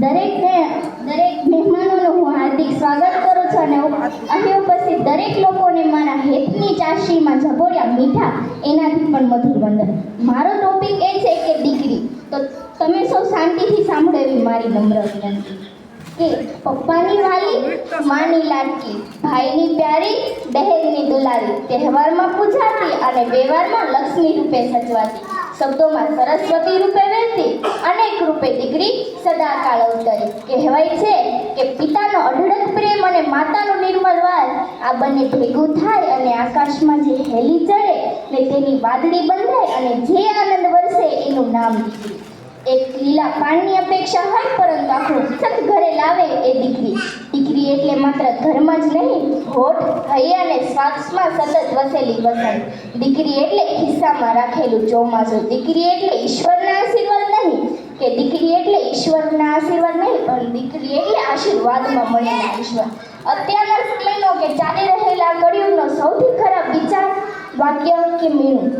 દરેક મહેમાનોનું હું હાર્દિક સ્વાગત કરું છું અને અહીં ઉપસ્થિત દરેક લોકોને મારા હેતની ચાશીમાં ઝબોળ્યા મીઠા એનાથી પણ મધુર વંદન. મારો ટોપિક એ છે કે દીકરી. તો તમે સૌ શાંતિથી સાંભળો એવી મારી નમ્ર વિનંતી કે પપ્પાની વાલી, માની લાડકી, ભાઈની પ્યારી, બહેનની દુલારી, તહેવારમાં પૂજાતી અને વ્યવહારમાં લક્ષ્મી રૂપે સચવાતી, શબ્દોમાં સરસ્વતી રૂપે વહેતી, અનેક રૂપે દીકરી સદાકાળ અવતરી. કહેવાય છે કે પિતાનો અઢળક પ્રેમ અને માતાનો નિર્મળ વાલ આ બંને ભેગું થાય અને આકાશમાં જે હેલી ચડે ને તેની વાદળી બંધાય અને જે આનંદ વરસે એનું નામ દીકરી. એક લીલા પાનની અપેક્ષા હોય પરંતુ આખું સત ઘરે લાવે એ દીકરી. દીકરી એટલે માત્ર ઘરમાં જ નહીં, હોઠ, હૈયા અને શ્વાસમાં સતત વસેલી વસંત. દીકરી એટલે ખિસ્સામાં રાખેલું ચોમાસું. દીકરી એટલે ઈશ્વરના આશીર્વાદ નહીં કે દીકરી એટલે ઈશ્વરના આશીર્વાદ નહીં પણ દીકરી એટલે આશીર્વાદમાં મળેલા ઈશ્વર. અત્યારના સમયનો કે ચાલી રહેલા કળિયુગનો સૌથી ખરાબ વિચાર, વાક્ય કે મીણું,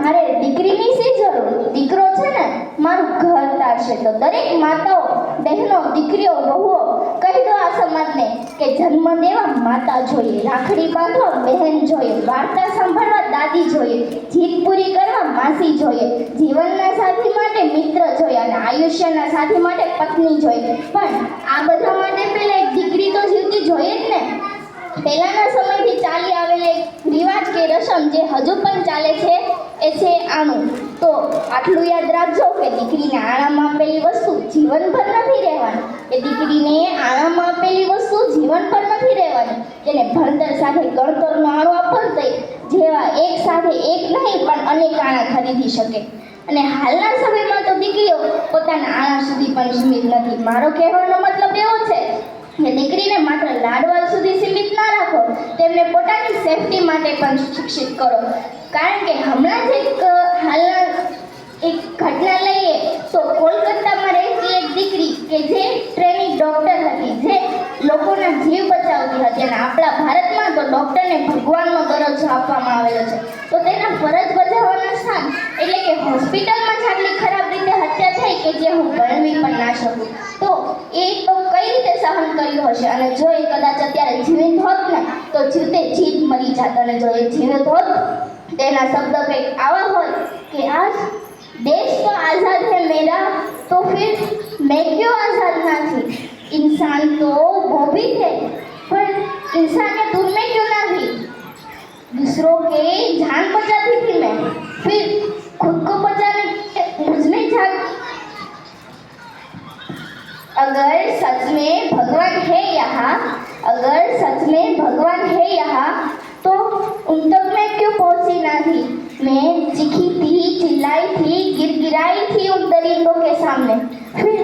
મારે દીકરીની શી જરૂર, દીકરો છે ને મારું ઘર તારશે. તો દરેક માતાઓ, બહેનો, દીકરીઓ, વહુઓ કહી દો આ સમાજને કે જન્મ દેવા માતા જોઈએ, રાખડી બાંધવા બહેન જોઈએ, વાર્તા સાંભળવા દાદી જોઈએ, જીત પૂરી કરવા માસી જોઈએ, જીવનના સાથી માટે મિત્ર જોઈએ અને આયુષ્યના સાથી માટે પત્ની જોઈએ. પણ આ બધા માટે પહેલા એક દીકરી તો જીવતી જોઈએ જ ને. પહેલાના સમયથી ચાલી આવેલા એક રિવાજ કે રસમ જે હજુ પણ ચાલે છે એ છે આનું. તો આટલું યાદ રાખજો કે દીકરીને આણામાં આપેલી વસ્તુ જીવનભર નથી રહેવાની. એ દીકરીને આણામાં આપેલી વસ્તુ જીવનભર નથી રહેવાની. તેને ભણતર સાથે ગણતરનો આણો આપો તો જેવા એક સાથે એક નહીં પણ અનેક આણા ખરીદી શકે. અને હાલના સમયમાં તો દીકરીઓ પોતાના આણા સુધી પણ સીમિત નથી. મારો કહેવાનો મતલબ એવો છે કે દીકરીને માત્ર લાડવા સુધી સીમિત ના રાખો, તેમને પોતાની સેફટી માટે પણ શિક્ષિત કરો. કારણ કે હમણાં જ હાલના એક ઘટના લઈએ તો કોલકાતામાં રહેતી એક દીકરી કે જે ટ્રેનિંગ ડૉક્ટર હતી, જે લોકોના જીવ બચાવતી હતી અને આપણા ભારતમાં તો ડૉક્ટરને ભગવાનનો દરજ્જો આપવામાં આવેલો છે. તો તેના ફરજ બજાવવાના સ્થાન એટલે કે હોસ્પિટલમાં જ આટલી ખરાબ રીતે હત્યા થઈ કે જે હું ગણવી પણ ના શકું. તો એ તો કઈ રીતે સહન કર્યું હશે. અને જો એ કદાચ અત્યારે જીવિત હોત ને તો જીવતે જીત મરી જાત. અને જો એ જીવિત હોત તેના શબ્દ કંઈક આવા હોય કે આજ देश तो आज़ाद है मेरा तो फिर मैं क्यों आज़ाद ना थी, इंसान तो वो भी थे पर इंसानियत उनमें क्यों ना थी, दूसरों के जान बचाती थी मैं, फिर खुद को बचाने मुझमें जान. अगर सच में भगवान है यहाँ, अगर सच में भगवान है यहाँ तो उन तक मैं क्यों पहुँची ना थी. मैं चीखी थी, चिल्लाई थी, गिड़गिड़ाई थी उन दरिंदों के सामने, फिर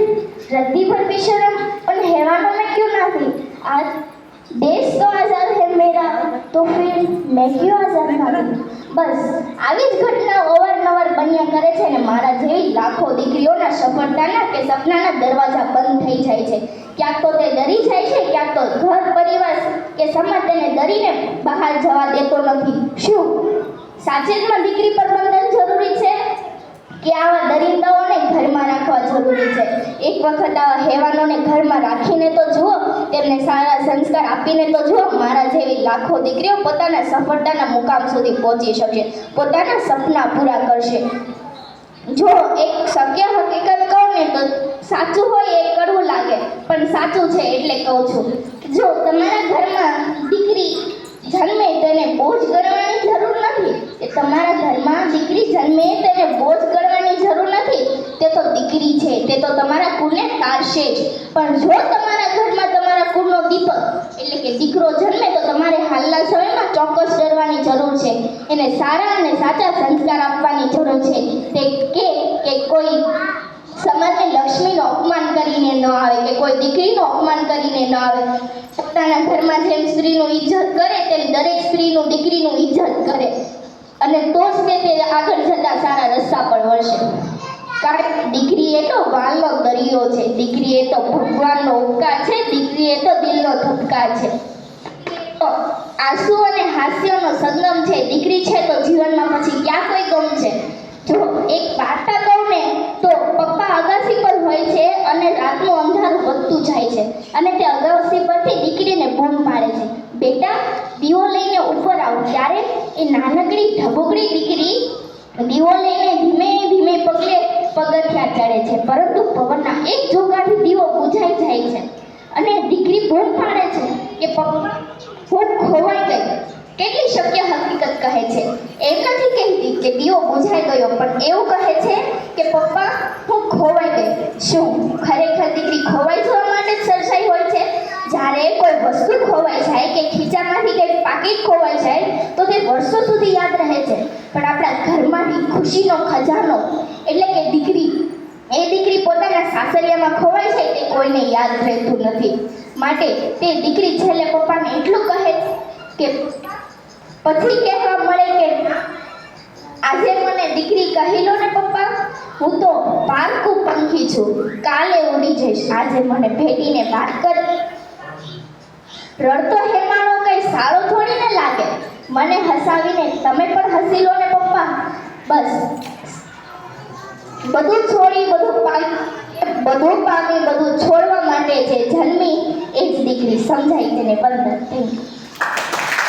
रद्दी भर भी शर्म उन हैवानों में क्यों ना थी. आज देश तो आज़ाद है मेरा तो फिर मैं क्यों आज़ाद ना थी. બસ આવી જ ઘટના અવારનવાર બન્યા કરે છે અને મારા જેવી લાખો દીકરીઓના સફળતાના કે સપનાના દરવાજા બંધ થઈ જાય છે. ક્યાંક તો તે ડરી જાય છે, ક્યાંક તો ઘર પરિવાર કે સમાજ તેને ડરીને બહાર જવા દેતો નથી. શું સાચેમાં દીકરી પર બંધન જરૂરી છે કે આવા દરિંદાઓને ઘરમાં રાખવા જરૂરી છે. એક વખત આવા હેવાનોને ઘરમાં રાખીને તો જુઓ, તેમને સારા સંસ્કાર આપીને તો જુઓ, મારા જેવી લાખો દીકરીઓ પોતાના સફળતાના મુકામ સુધી પહોંચી શકશે, પોતાના સપના પૂરા કરશે. જો એક શક્ય હકીકત કહું ને તો સાચું હોય એ કડવું લાગે પણ સાચું છે એટલે કહું છું. જો તમારા ઘરમાં દીકરી જન્મે તેને બોજ ગણવાની જરૂર નથી. એ તમારા ઘરમાં દીકરી જન્મે તેને બોજ ગણવાની જરૂર નથી. તે તો દીકરી છે, તે તો તમારા કુળને તારશે જ. પણ જો તમારા ઘરમાં તમારા કુળનો દીપક એટલે કે દીકરો જન્મે તો તમારે હાલના સમયમાં ચોક્કસ ડરવાની જરૂર છે. એને સારા અને સાચા સંસ્કાર આપવાની જરૂર છે. તે કે કોઈ સમાજને લક્ષ્મીનું અપમાન કરીને ન આવે કે કોઈ દીકરીનું અપમાન કરીને ન આવે. પોતાના ઘરમાં જેમ સ્ત્રીનું ઇજ્જત કરે તેમ દરેક સ્ત્રીનું દીકરીનું ઇજ્જત કરે અને તો જ તે આગળ જતા સારા રસ્તા પર વળશે. કારણ દીકરી એ તો વાલનો દરિયો છે, દીકરી એ તો ભગવાનનો ઉપકાર છે, દીકરી એ તો દિલનો ધબકાર છે, આંસુ અને હાસ્યનો સંગમ છે. દીકરી છે તો જીવનમાં પછી ક્યાં કોઈ ગમ છે. જો એક વાર્તા કહું ને તો પપ્પા અગાસી પર હોય છે અને રાતનું અંધારું વધતું જાય છે અને તે અગાઉથી પરથી દીકરીને બૂમ પાડે છે, બેટા દીવો લઈને ઉપર આવ. ત્યારે એ નાનકડી ઢબુકડી દીકરી દીવો લઈને ધીમે ધીમે પગલે પગથિયા ચડે છે, પરંતુ પવનના એક ઝોકાથી દીવો બુઝાઈ જાય છે અને દીકરી બૂમ પાડે છે કે પપ્પા હું ખોવાઈ ગઈ. કેટલી શક્ય હકીકત કહે છે. એમ નથી કહેતી કે દીવો બુઝાઈ ગયો, પણ એવું કહે છે કે પપ્પા હું ખોવાઈ ગઈ. શું ખરેખર દીકરી ખોવાઈ જવા માટે જ સર્જાઈ હોય છે? જ્યારે કોઈ વસ્તુ ખોવાઈ જાય કે ખીચામાંથી કંઈ પાકીટ ખોવાઈ જાય તો તે વર્ષો સુધી યાદ રહે છે, પણ આપણા ઘરમાંથી ખુશીનો ખજાનો એટલે કે દીકરી પોતાના સાસરિયામાં ખોવાઈ જાય તે કોઈને યાદ રહેતું નથી. માટે તે દીકરી છેલ્લે પપ્પાને એટલું કહે કે પછી કહેવા મળે કે આજે મને દીકરી કહી લો ને પપ્પા, હું તો પારકું પંખી છું, કાલે ઉડી જઈશ, આજે મને ભેટીને વાત કર. રડતો હેમાળો કઈ સારો થોડી ને લાગે. મને હસાવીને તમે પણ હસી લો ને પપ્પા. બસ બધું છોડી બધું પામી બધું છોડવા માટે જે જન્મી એ જ દીકરી. સમજાય તેને બંધ. Thank you.